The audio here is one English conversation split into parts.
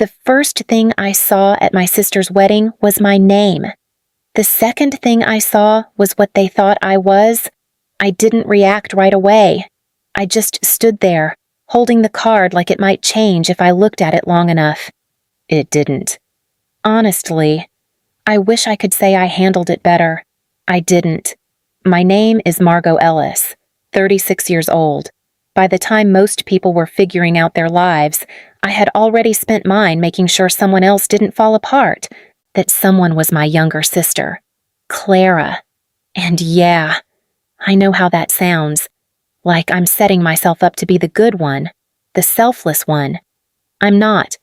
The first thing I saw at my sister's wedding was my name. The second thing I saw was what they thought I was. I didn't react right away. I just stood there, holding the card like it might change if I looked at it long enough. It didn't. Honestly, I wish I could say I handled it better. I didn't. My name is Margot Ellis, 36 years old. By the time most people were figuring out their lives, I had already spent mine making sure someone else didn't fall apart, that someone was my younger sister, Clara. And yeah, I know how that sounds, like I'm setting myself up to be the good one, the selfless one. I'm not.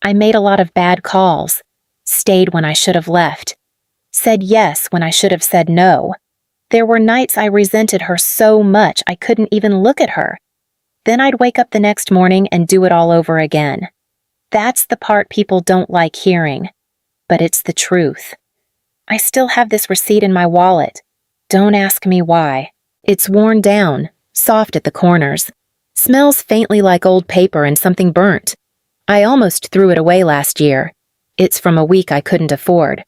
I made a lot of bad calls, stayed when I should have left, said yes when I should have said no. There were nights I resented her so much I couldn't even look at her. Then I'd wake up the next morning and do it all over again. That's the part people don't like hearing, but it's the truth. I still have this receipt in my wallet. Don't ask me why. It's worn down, soft at the corners, smells faintly like old paper and something burnt. I almost threw it away last year. It's from a week I couldn't afford.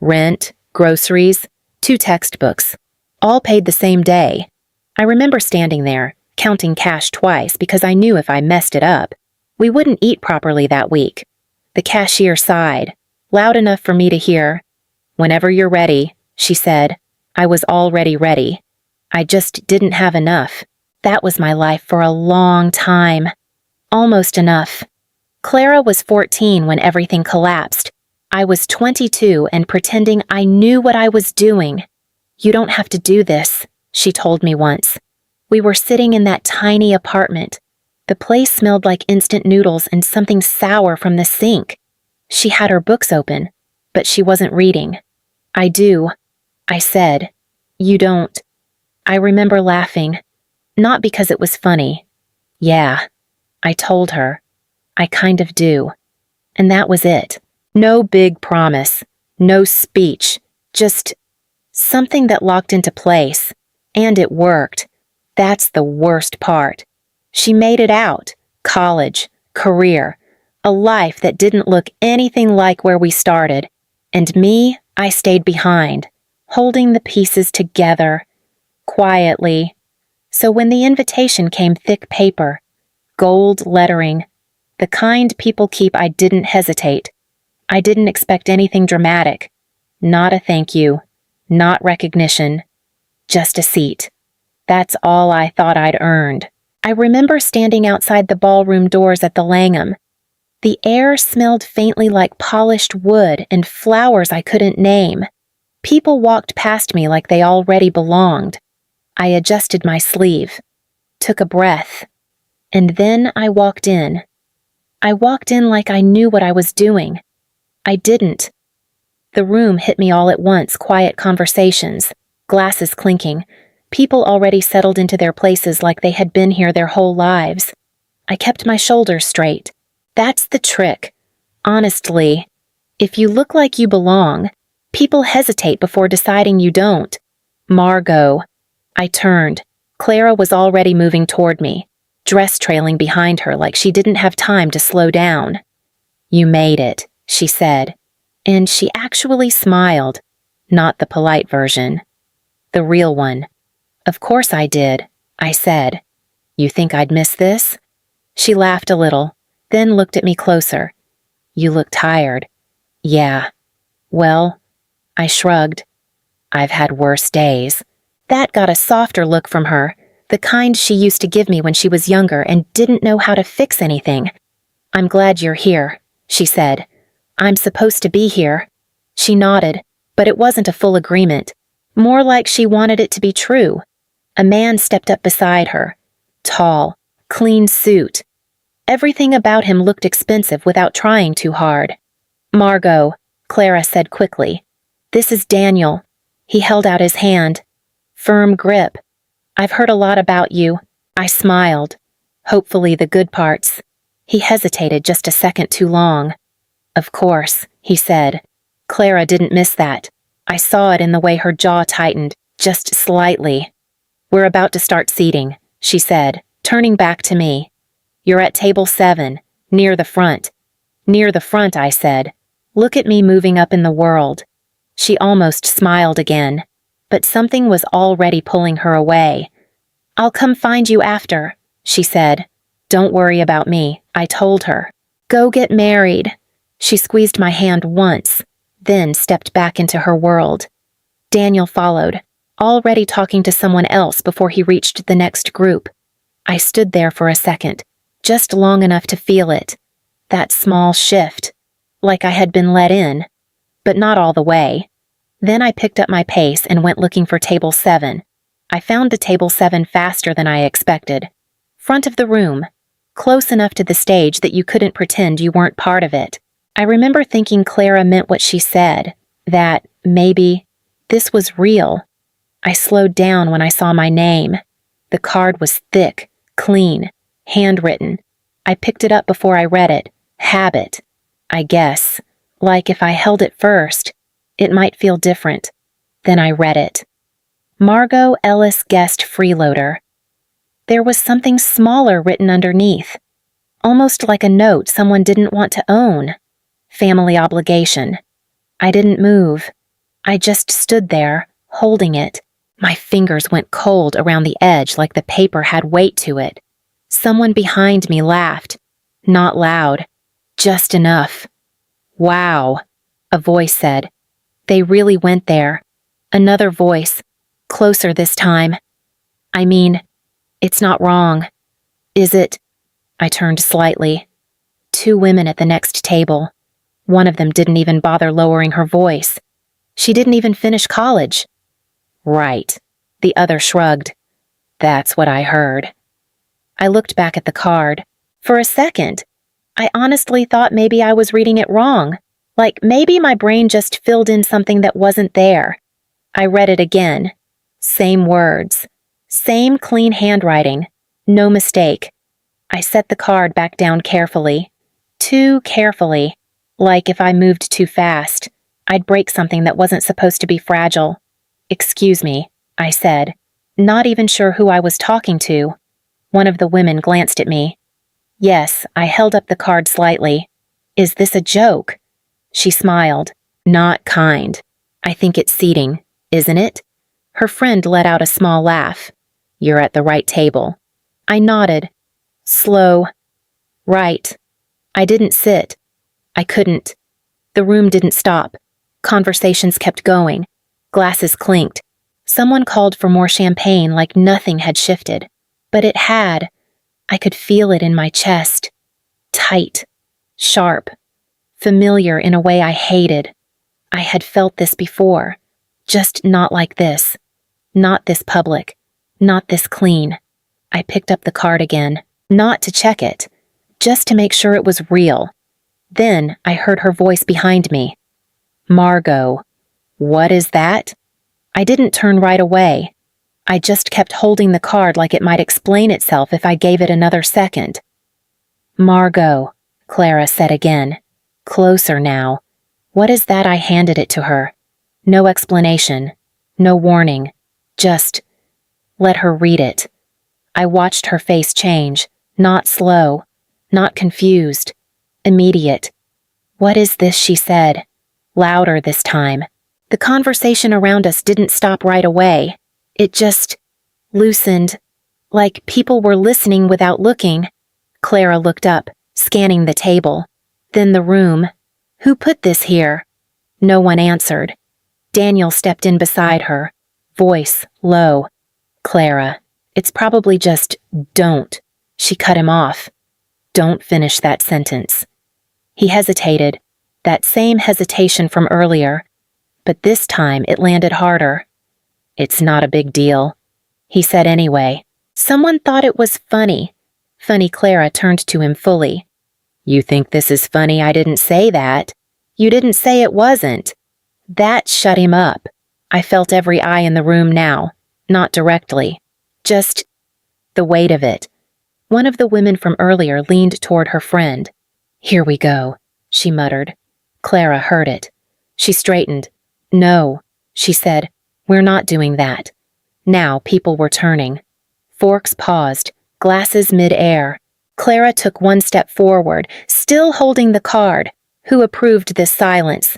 Rent, groceries, 2 textbooks, all paid the same day. I remember standing there, counting cash twice because I knew if I messed it up, we wouldn't eat properly that week. The cashier sighed, loud enough for me to hear. "Whenever you're ready," she said. I was already ready. I just didn't have enough. That was my life for a long time. Almost enough. Clara was 14 when everything collapsed. I was 22 and pretending I knew what I was doing. "You don't have to do this," she told me once. We were sitting in that tiny apartment. The place smelled like instant noodles and something sour from the sink. She had her books open, but she wasn't reading. "I do," I said. "You don't." I remember laughing, not because it was funny. "Yeah," I told her. "I kind of do." And that was it. No big promise, no speech, just something that locked into place. And it worked. That's the worst part. She made it out. College, career, a life that didn't look anything like where we started. And me, I stayed behind, holding the pieces together, quietly. So when the invitation came thick paper, gold lettering, the kind people keep, I didn't hesitate. I didn't expect anything dramatic. Not a thank you, not recognition, just a seat. That's all I thought I'd earned. I remember standing outside the ballroom doors at the Langham. The air smelled faintly like polished wood and flowers I couldn't name. People walked past me like they already belonged. I adjusted my sleeve, took a breath, and then I walked in. I walked in like I knew what I was doing. I didn't. The room hit me all at once, quiet conversations, glasses clinking, people already settled into their places like they had been here their whole lives. I kept my shoulders straight. That's the trick. Honestly, if you look like you belong, people hesitate before deciding you don't. Margot. I turned. Clara was already moving toward me, dress trailing behind her like she didn't have time to slow down. "You made it," she said, and she actually smiled. Not the polite version. The real one. "Of course I did," I said. "You think I'd miss this?" She laughed a little, then looked at me closer. "You look tired." "Yeah." "Well," I shrugged. "I've had worse days." That got a softer look from her, the kind she used to give me when she was younger and didn't know how to fix anything. "I'm glad you're here," she said. "I'm supposed to be here." She nodded, but it wasn't a full agreement. More like she wanted it to be true. A man stepped up beside her. Tall, clean suit. Everything about him looked expensive without trying too hard. "Margot," Clara said quickly. "This is Daniel." He held out his hand. Firm grip. "I've heard a lot about you." I smiled. Hopefully the good parts. He hesitated just a second too long. "Of course," he said. Clara didn't miss that. I saw it in the way her jaw tightened, just slightly. "We're about to start seating," she said, turning back to me. "You're at table 7, near the front. Near the front, I said. Look at me moving up in the world. She almost smiled again, but something was already pulling her away. I'll come find you after, she said. Don't worry about me, I told her. Go get married. She squeezed my hand once, then stepped back into her world. Daniel followed, already talking to someone else before he reached the next group. I stood there for a second, just long enough to feel it. That small shift, like I had been let in, but not all the way. Then I picked up my pace and went looking for table 7. I found the table 7 faster than I expected. Front of the room, close enough to the stage that you couldn't pretend you weren't part of it. I remember thinking Clara meant what she said, that, maybe, this was real. I slowed down when I saw my name. The card was thick, clean, handwritten. I picked it up before I read it. Habit, I guess. Like if I held it first, it might feel different. Then I read it. Margot Ellis guest freeloader. There was something smaller written underneath, almost like a note someone didn't want to own. Family obligation. I didn't move. I just stood there, holding it. My fingers went cold around the edge like the paper had weight to it. Someone behind me laughed. Not loud. Just enough. Wow, a voice said. They really went there. Another voice, closer this time. I mean, it's not wrong. Is it? I turned slightly. 2 women at the next table. One of them didn't even bother lowering her voice. She didn't even finish college. Right, the other shrugged. That's what I heard. I looked back at the card. For a second, I honestly thought maybe I was reading it wrong. Like maybe my brain just filled in something that wasn't there. I read it again. Same words. Same clean handwriting. No mistake. I set the card back down carefully. Too carefully. Like if I moved too fast, I'd break something that wasn't supposed to be fragile. Excuse me, I said, not even sure who I was talking to. One of the women glanced at me. Yes, I held up the card slightly. Is this a joke? She smiled. Not kind. I think it's seating, isn't it? Her friend let out a small laugh. You're at the right table. I nodded. Slow. Right. I didn't sit. I couldn't. The room didn't stop. Conversations kept going. Glasses clinked. Someone called for more champagne like nothing had shifted. But it had. I could feel it in my chest. Tight. Sharp. Familiar in a way I hated. I had felt this before. Just not like this. Not this public. Not this clean. I picked up the card again. Not to check it. Just to make sure it was real. Then I heard her voice behind me. Margot. What is that? I didn't turn right away. I just kept holding the card like it might explain itself if I gave it another second. Margot, Clara said again. Closer now. What is that? I handed it to her. No explanation. No warning. Just let her read it. I watched her face change. Not slow. Not confused. Immediate. What is this? She said. Louder this time. The conversation around us didn't stop right away. It just loosened, like people were listening without looking. Clara looked up, scanning the table. Then the room. Who put this here? No one answered. Daniel stepped in beside her. Voice low. Clara, it's probably just don't. She cut him off. Don't finish that sentence. He hesitated. That same hesitation from earlier. But this time it landed harder. It's not a big deal, he said anyway. Someone thought it was funny. Funny Clara turned to him fully. You think this is funny? I didn't say that. You didn't say it wasn't. That shut him up. I felt every eye in the room now. Not directly. Just the weight of it. One of the women from earlier leaned toward her friend. Here we go, she muttered. Clara heard it. She straightened. No, she said. We're not doing that. Now people were turning. Forks paused, glasses mid-air. Clara took one step forward, still holding the card. Who approved this silence?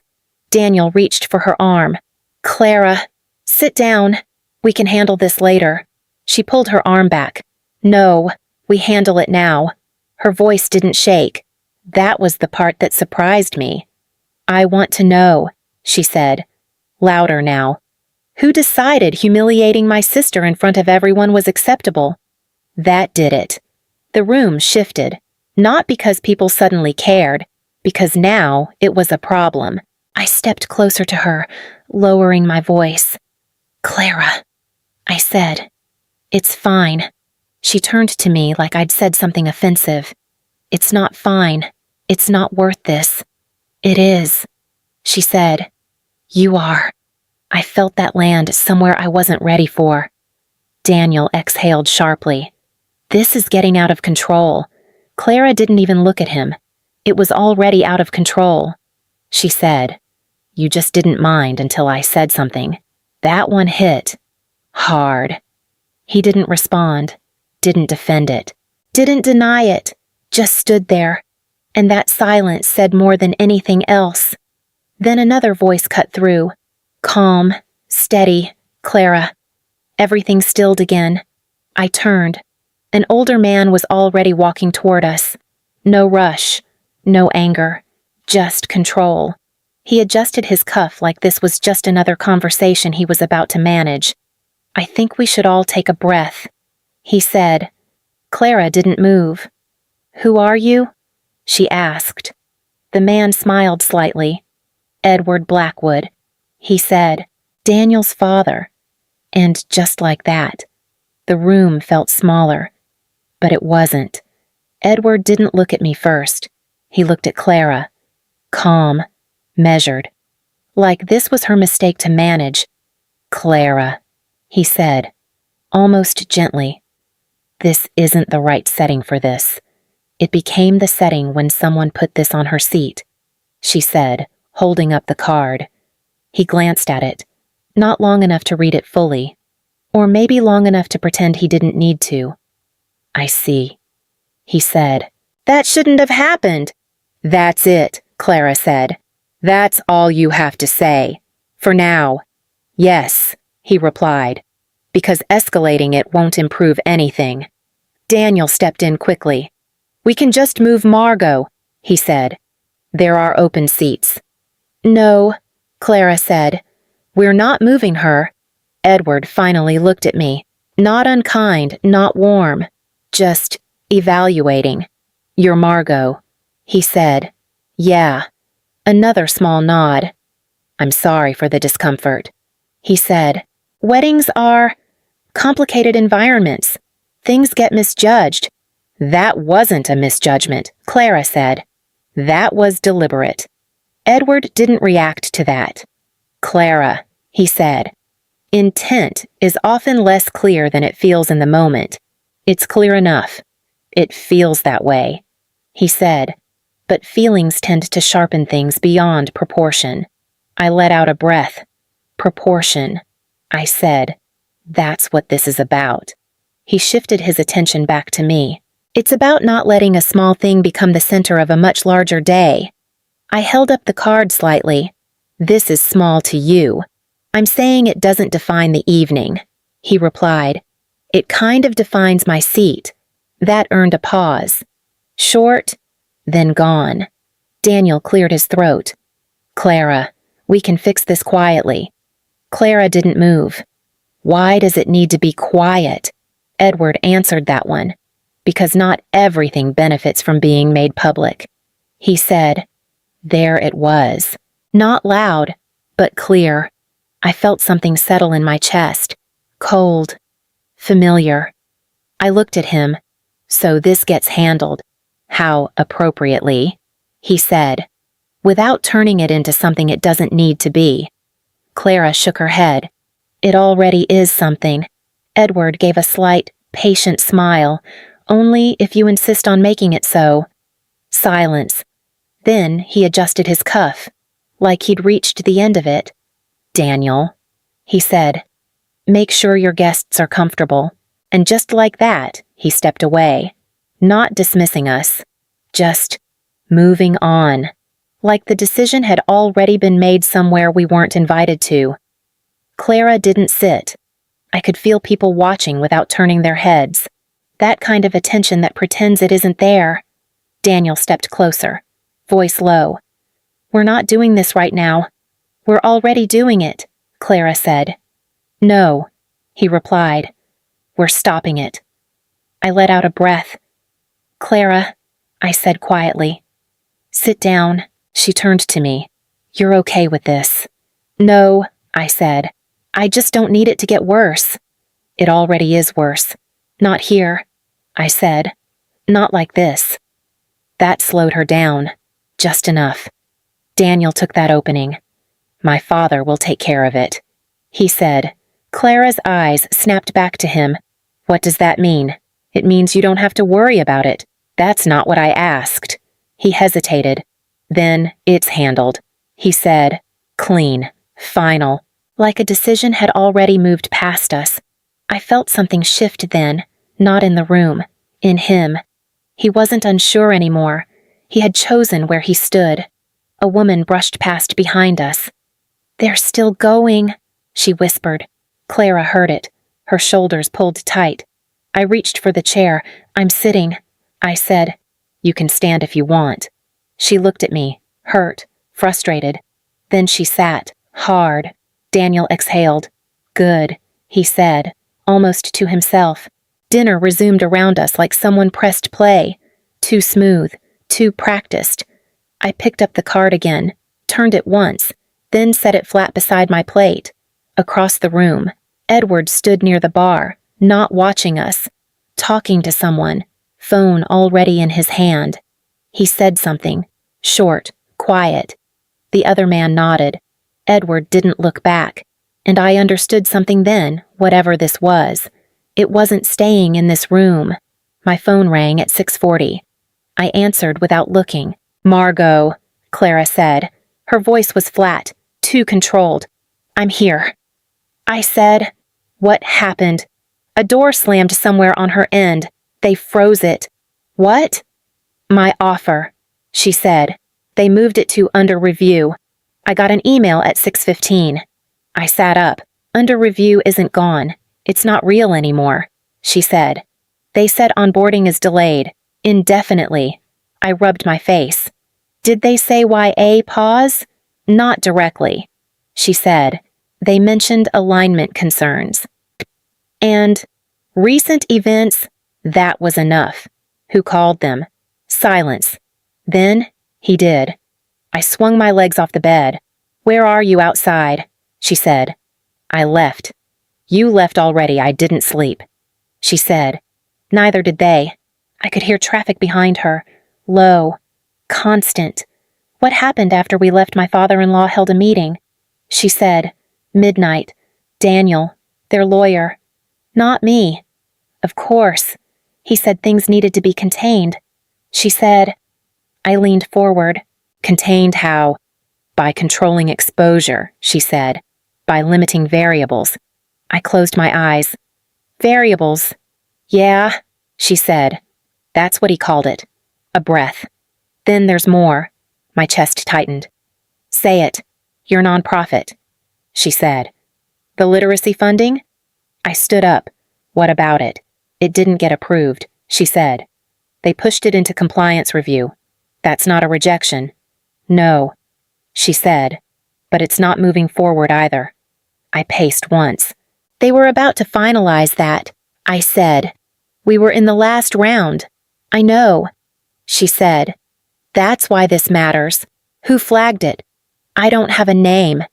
Daniel reached for her arm. Clara, sit down. We can handle this later. She pulled her arm back. No, we handle it now. Her voice didn't shake. That was the part that surprised me. I want to know, she said, louder now. Who decided humiliating my sister in front of everyone was acceptable? That did it. The room shifted, not because people suddenly cared, because now it was a problem. I stepped closer to her, lowering my voice. Clara, I said. It's fine. She turned to me like I'd said something offensive. It's not fine. It's not worth this. It is, she said. You are. I felt that land somewhere I wasn't ready for. Daniel exhaled sharply. This is getting out of control. Clara didn't even look at him. It was already out of control. She said, You just didn't mind until I said something. That one hit. Hard. He didn't respond, didn't defend it, didn't deny it, just stood there. And that silence said more than anything else. Then another voice cut through. Calm, steady, Clara. Everything stilled again. I turned. An older man was already walking toward us. No rush, no anger, just control. He adjusted his cuff like this was just another conversation he was about to manage. I think we should all take a breath, he said. Clara didn't move. Who are you? She asked. The man smiled slightly. Edward Blackwood, he said. Daniel's father. And just like that, the room felt smaller. But it wasn't. Edward didn't look at me first. He looked at Clara. Calm, measured. Like this was her mistake to manage. Clara, he said, almost gently. This isn't the right setting for this. It became the setting when someone put this on her seat, she said, holding up the card. He glanced at it, not long enough to read it fully, or maybe long enough to pretend he didn't need to. I see, he said. That shouldn't have happened. That's it, Clara said. That's all you have to say. For now. Yes, he replied, because escalating it won't improve anything. Daniel stepped in quickly. We can just move Margot, he said. There are open seats. No, Clara said. We're not moving her. Edward finally looked at me. Not unkind, not warm. Just evaluating. You're Margot, he said. Yeah. Another small nod. I'm sorry for the discomfort, he said. Weddings are complicated environments. Things get misjudged. That wasn't a misjudgment, Clara said. That was deliberate. Edward didn't react to that. Clara, he said. Intent is often less clear than it feels in the moment. It's clear enough. It feels that way, he said. But feelings tend to sharpen things beyond proportion. I let out a breath. Proportion, I said. That's what this is about. He shifted his attention back to me. It's about not letting a small thing become the center of a much larger day. I held up the card slightly. This is small to you. I'm saying it doesn't define the evening, he replied. It kind of defines my seat. That earned a pause. Short, then gone. Daniel cleared his throat. Clara, we can fix this quietly. Clara didn't move. Why does it need to be quiet? Edward answered that one. Because not everything benefits from being made public. He said, There it was. Not loud, but clear. I felt something settle in my chest. Cold. Familiar. I looked at him. So this gets handled. How appropriately, he said, without turning it into something it doesn't need to be. Clara shook her head. It already is something. Edward gave a slight, patient smile. Only if you insist on making it so. Silence. Then he adjusted his cuff, like he'd reached the end of it. Daniel, he said, make sure your guests are comfortable. And just like that, he stepped away. not dismissing us, just moving on, like the decision had already been made somewhere we weren't invited to. Clara didn't sit. I could feel people watching without turning their heads. That kind of attention that pretends it isn't there. Daniel stepped closer, voice low. "We're not doing this right now. We're already doing it," Clara said. "No," he replied. "We're stopping it." I let out a breath. "Clara," I said quietly. "Sit down." She turned to me. "You're okay with this?" "No," I said. "I just don't need it to get worse." "It already is worse. Not here," I said. "Not like this." That slowed her down. Just enough. Daniel took that opening. "My father will take care of it," he said. Clara's eyes snapped back to him. "What does that mean?" "It means you don't have to worry about it." "That's not what I asked." He hesitated. "Then it's handled," he said. "Clean. Final." Like a decision had already moved past us. I felt something shift then, not in the room, in him. He wasn't unsure anymore. He had chosen where he stood. A woman brushed past behind us. "They're still going," she whispered. Clara heard it. Her shoulders pulled tight. I reached for the chair. "I'm sitting," I said. "You can stand if you want." She looked at me, hurt, frustrated. Then she sat, hard. Daniel exhaled. "Good," he said, almost to himself. Dinner resumed around us like someone pressed play. Too smooth, too practiced. I picked up the card again, turned it once, then set it flat beside my plate. Across the room, Edward stood near the bar, not watching us, talking to someone, phone already in his hand. He said something, short, quiet. The other man nodded. Edward didn't look back, and I understood something then, whatever this was. It wasn't staying in this room. My phone rang at 6:40. I answered without looking. "Margot," Clara said. Her voice was flat, too controlled. "I'm here." I said. "What happened?" A door slammed somewhere on her end. They froze it. "What?" "My offer," she said. "They moved it to under review. I got an email at 6:15. I sat up. "Under review isn't gone. It's not real anymore," she said. "They said onboarding is delayed. Indefinitely." I rubbed my face. "Did they say why a pause?" "Not directly," she said. "They mentioned alignment concerns." And recent events, that was enough. Who called them? Silence. Then he did. I swung my legs off the bed. "Where are you outside?" she said. I left. "You left already, I didn't sleep," she said. Neither did they. I could hear traffic behind her. Low. Constant. "What happened after we left? My father-in-law held a meeting." She said. "Midnight. Daniel. Their lawyer." "Not me." "Of course. He said things needed to be contained." She said. I leaned forward. "Contained how?" "By controlling exposure," she said. "By limiting variables." I closed my eyes. "Variables?" "Yeah," she said. "That's what he called it. A breath." "Then there's more." My chest tightened. "Say it. Your nonprofit," she said. "The literacy funding?" I stood up. "What about it?" "It didn't get approved," she said. "They pushed it into compliance review." "That's not a rejection." "No," she said. "But it's not moving forward either." I paced once. "They were about to finalize that," I said. "We were in the last round." "I know," she said. "That's why this matters. Who flagged it?" "I don't have a name,"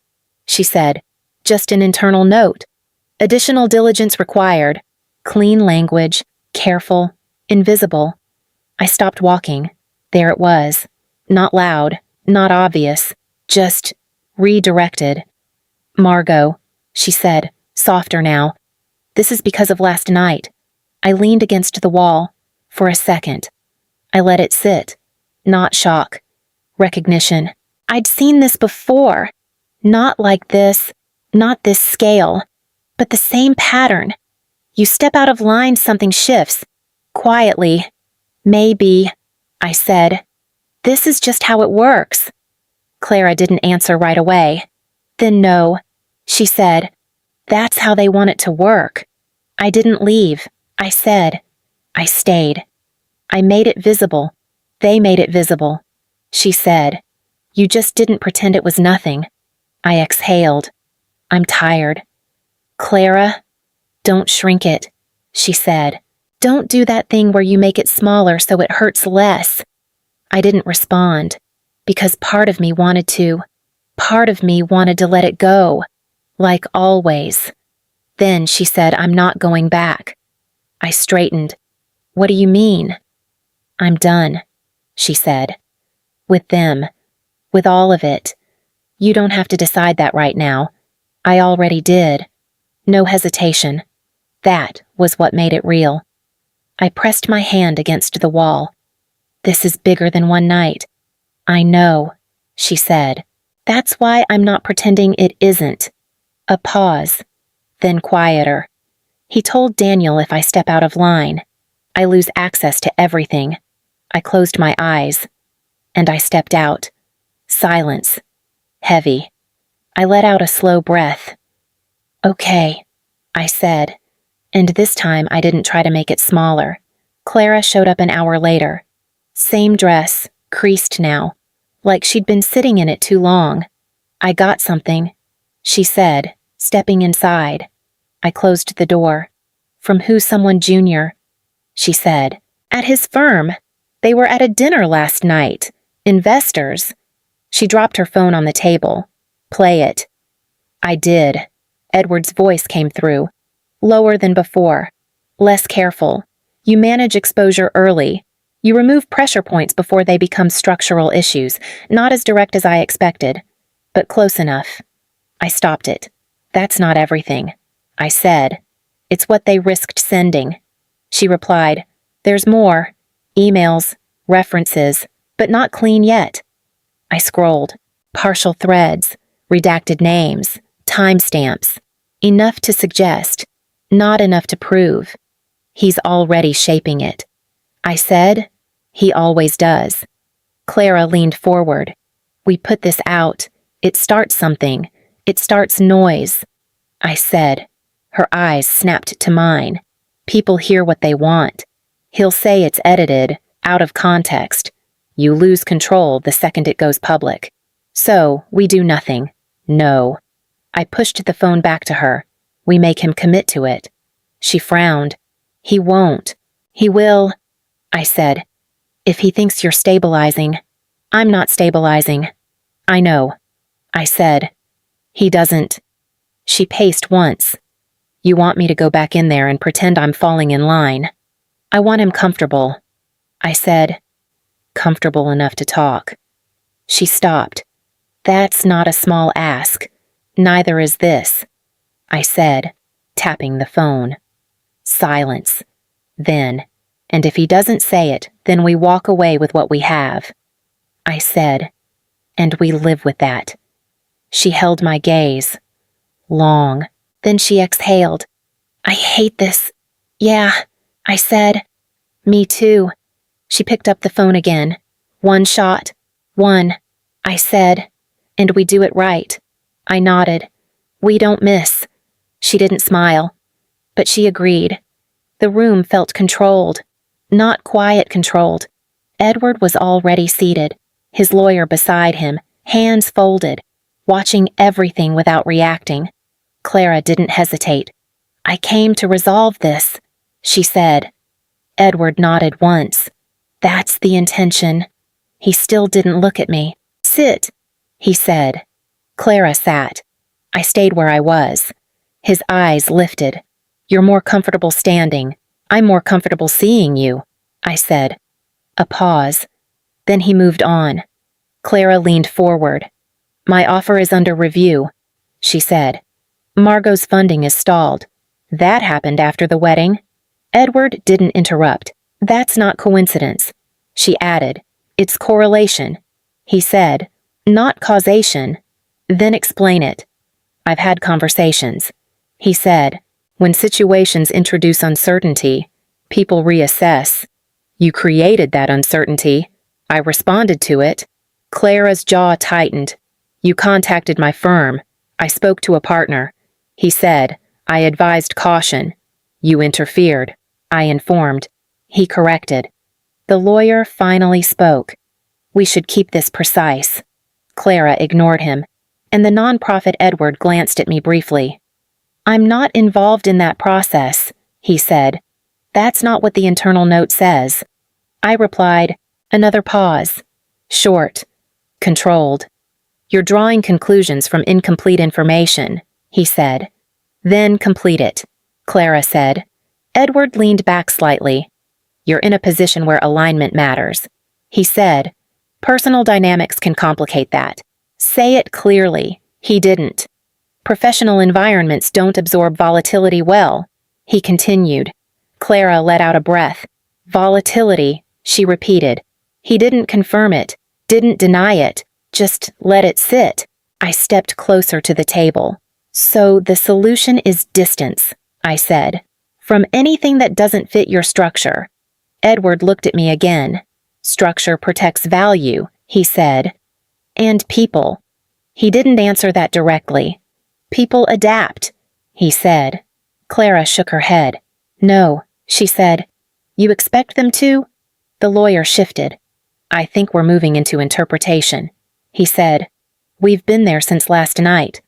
she said. "Just an internal note. Additional diligence required. Clean language, careful, invisible." I stopped walking. There it was. Not loud, not obvious, just redirected. "Margot," she said, softer now. "This is because of last night." I leaned against the wall. For a second. I let it sit. Not shock. Recognition. I'd seen this before. Not like this. Not this scale. But the same pattern. You step out of line, something shifts. Quietly. Maybe, I said. This is just how it works. Clara didn't answer right away. Then no, she said. That's how they want it to work. I didn't leave, I said. I stayed. I made it visible. They made it visible. She said. You just didn't pretend it was nothing. I exhaled. I'm tired. Clara, don't shrink it, she said. Don't do that thing where you make it smaller so it hurts less. I didn't respond, because part of me wanted to. Part of me wanted to let it go, like always. Then she said, I'm not going back. I straightened. What do you mean? I'm done, she said. With them. With all of it. You don't have to decide that right now. I already did. No hesitation. That was what made it real. I pressed my hand against the wall. This is bigger than one night. I know, she said. That's why I'm not pretending it isn't. A pause. Then quieter. He told Daniel if I step out of line, I lose access to everything. I closed my eyes. And I stepped out. Silence. Heavy. I let out a slow breath. Okay, I said. And this time I didn't try to make it smaller. Clara showed up an hour later. Same dress, creased now, like she'd been sitting in it too long. I got something, she said, stepping inside. I closed the door. From Who Someone Jr., she said. At his firm. They were at a dinner last night. Investors. She dropped her phone on the table. Play it. I did. Edward's voice came through. Lower than before. Less careful. You manage exposure early. You remove pressure points before they become structural issues. Not as direct as I expected, but close enough. I stopped it. That's not everything, I said. It's what they risked sending. She replied, There's more. Emails, references, but not clean yet. I scrolled. Partial threads, redacted names, timestamps. Enough to suggest, not enough to prove. He's already shaping it. I said, He always does. Clara leaned forward. We put this out. It starts something. It starts noise. I said. Her eyes snapped to mine. People hear what they want. He'll say it's edited, out of context. You lose control the second it goes public. So, we do nothing. No. I pushed the phone back to her. We make him commit to it. She frowned. He won't. He will, I said. If he thinks you're stabilizing. I'm not stabilizing. I know, I said. He doesn't. She paced once. You want me to go back in there and pretend I'm falling in line. I want him comfortable, I said. Comfortable enough to talk. She stopped. That's not a small ask. Neither is this, I said, tapping the phone. Silence. Then, and if he doesn't say it, then we walk away with what we have. I said, and we live with that. She held my gaze. Long. Then she exhaled. I hate this. Yeah, I said. Me too. She picked up the phone again. One shot. One. I said. And we do it right. I nodded. We don't miss. She didn't smile. But she agreed. The room felt controlled. Not quiet controlled. Edward was already seated, his lawyer beside him, hands folded, watching everything without reacting. Clara didn't hesitate. I came to resolve this, she said. Edward nodded once. That's the intention. He still didn't look at me. Sit, he said. Clara sat. I stayed where I was. His eyes lifted. You're more comfortable standing. I'm more comfortable seeing you, I said. A pause. Then he moved on. Clara leaned forward. My offer is under review, she said. Margot's funding is stalled. That happened after the wedding. Edward didn't interrupt. That's not coincidence, she added. It's correlation, he said. Not causation. Then explain it. I've had conversations, he said. When situations introduce uncertainty, people reassess. You created that uncertainty. I responded to it. Clara's jaw tightened. You contacted my firm. I spoke to a partner. He said, I advised caution. You interfered. I informed. He corrected. The lawyer finally spoke. We should keep this precise. Clara ignored him, and the nonprofit Edward glanced at me briefly. I'm not involved in that process, he said. That's not what the internal note says. I replied, another pause. Short. Controlled. You're drawing conclusions from incomplete information, he said. Then complete it, Clara said. Edward leaned back slightly. You're in a position where alignment matters. He said, personal dynamics can complicate that. Say it clearly. He didn't. Professional environments don't absorb volatility well. He continued. Clara let out a breath. Volatility, she repeated. He didn't confirm it, didn't deny it, just let it sit. I stepped closer to the table. So the solution is distance, I said. From anything that doesn't fit your structure. Edward looked at me again. Structure protects value, he said. And people. He didn't answer that directly. People adapt, he said. Clara shook her head. No, she said. You expect them to? The lawyer shifted. I think we're moving into interpretation, he said. We've been there since last night.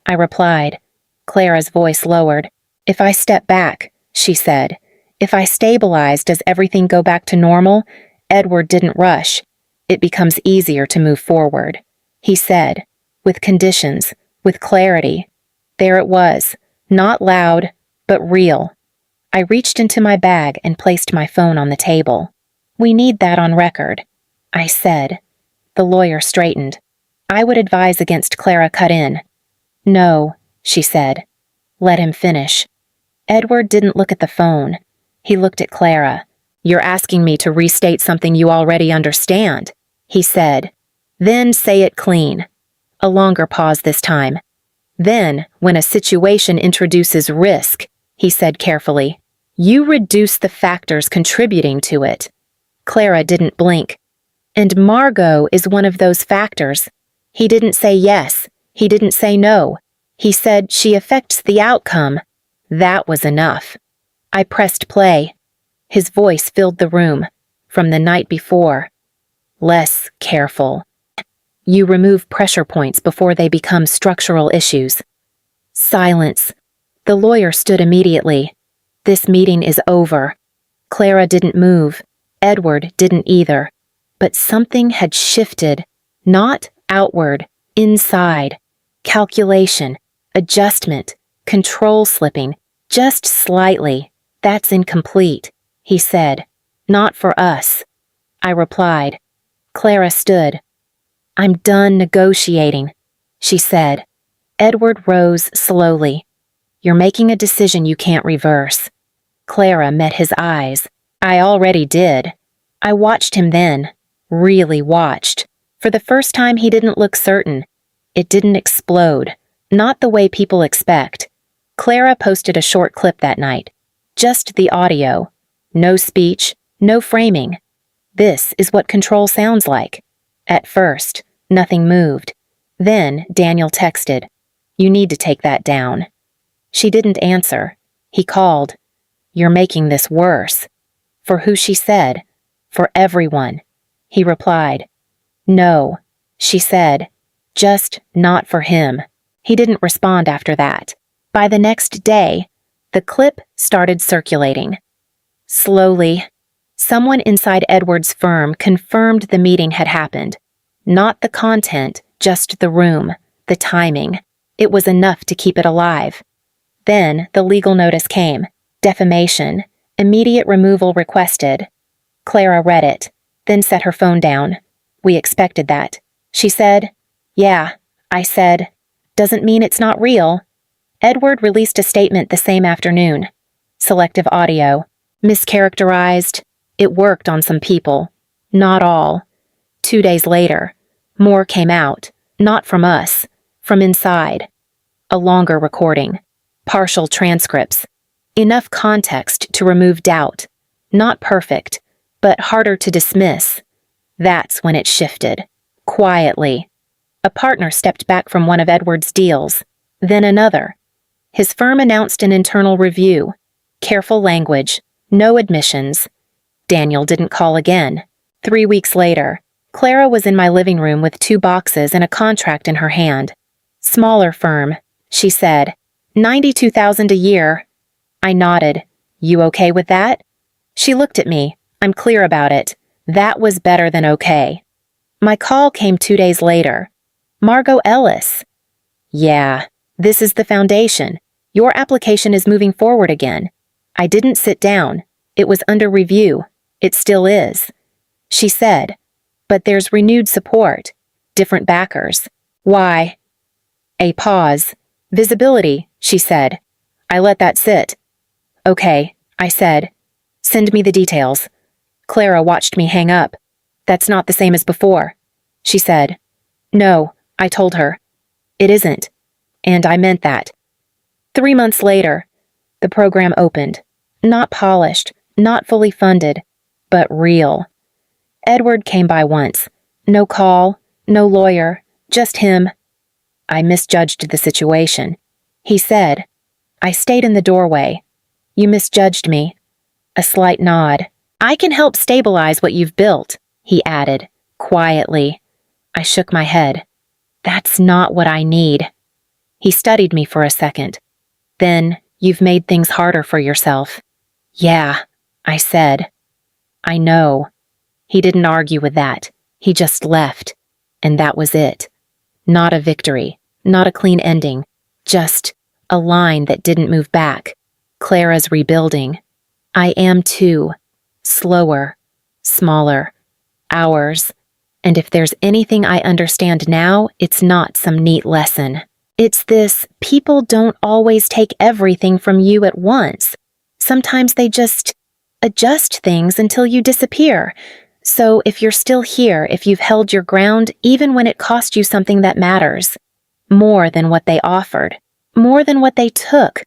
I replied. Clara's voice lowered. If I step back, she said. If I stabilize, does everything go back to normal? Edward didn't rush. It becomes easier to move forward, he said, with conditions, with clarity. There it was, not loud, but real. I reached into my bag and placed my phone on the table. We need that on record, I said. The lawyer straightened. I would advise against Clara cut in. No, she said. Let him finish. Edward didn't look at the phone. He looked at Clara. You're asking me to restate something you already understand, he said. Then say it clean. A longer pause this time. Then, when a situation introduces risk, he said carefully, you reduce the factors contributing to it. Clara didn't blink. And Margot is one of those factors. He didn't say yes. He didn't say no. He said she affects the outcome. That was enough. I pressed play. His voice filled the room, from the night before. Less careful. You remove pressure points before they become structural issues. Silence. The lawyer stood immediately. This meeting is over. Clara didn't move. Edward didn't either. But something had shifted, not outward, inside. Calculation, adjustment, control slipping, just slightly. That's incomplete, he said. Not for us. I replied. Clara stood. I'm done negotiating, she said. Edward rose slowly. You're making a decision you can't reverse. Clara met his eyes. I already did. I watched him then. Really watched. For the first time he didn't look certain. It didn't explode. Not the way people expect. Clara posted a short clip that night. Just the audio. No speech, no framing. This is what control sounds like. At first, nothing moved. Then Daniel texted, You need to take that down. She didn't answer. He called, You're making this worse. For who, she said. For everyone. He replied, No, she said. Just not for him. He didn't respond after that. By the next day, the clip started circulating. Slowly, someone inside Edward's firm confirmed the meeting had happened. Not the content, just the room, the timing. It was enough to keep it alive. Then the legal notice came. Defamation. Immediate removal requested. Clara read it, then set her phone down. We expected that. She said, Yeah, I said. Doesn't mean it's not real. Edward released a statement the same afternoon. Selective audio. Mischaracterized. It worked on some people. Not all. 2 days later, more came out. Not from us. From inside. A longer recording. Partial transcripts. Enough context to remove doubt. Not perfect, but harder to dismiss. That's when it shifted. Quietly. A partner stepped back from one of Edward's deals, then another. His firm announced an internal review. Careful language, no admissions. Daniel didn't call again. 3 weeks later, Clara was in my living room with 2 boxes and a contract in her hand. Smaller firm, she said. $92,000 a year. I nodded. You okay with that? She looked at me. I'm clear about it. That was better than okay. My call came 2 days later. Margot Ellis. Yeah, this is the foundation. Your application is moving forward again. I didn't sit down. It was under review. It still is. She said, but there's renewed support. Different backers. Why? A pause. Visibility, she said. I let that sit. Okay, I said. Send me the details. Clara watched me hang up. That's not the same as before, she said. No, I told her. It isn't. And I meant that. 3 months later, the program opened. Not polished, not fully funded, but real. Edward came by once. No call, no lawyer, just him. I misjudged the situation. He said, I stayed in the doorway. You misjudged me. A slight nod. I can help stabilize what you've built, he added, quietly. I shook my head. That's not what I need. He studied me for a second. Then, you've made things harder for yourself. Yeah, I said. I know. He didn't argue with that. He just left. And that was it. Not a victory. Not a clean ending. Just a line that didn't move back. Clara's rebuilding. I am too. Slower. Smaller. Ours. And if there's anything I understand now, it's not some neat lesson. It's this, people don't always take everything from you at once. Sometimes they just adjust things until you disappear. So if you're still here, if you've held your ground, even when it cost you something that matters, more than what they offered, more than what they took,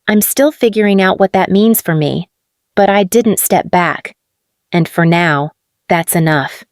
I'm still figuring out what that means for me. But I didn't step back. And for now, that's enough.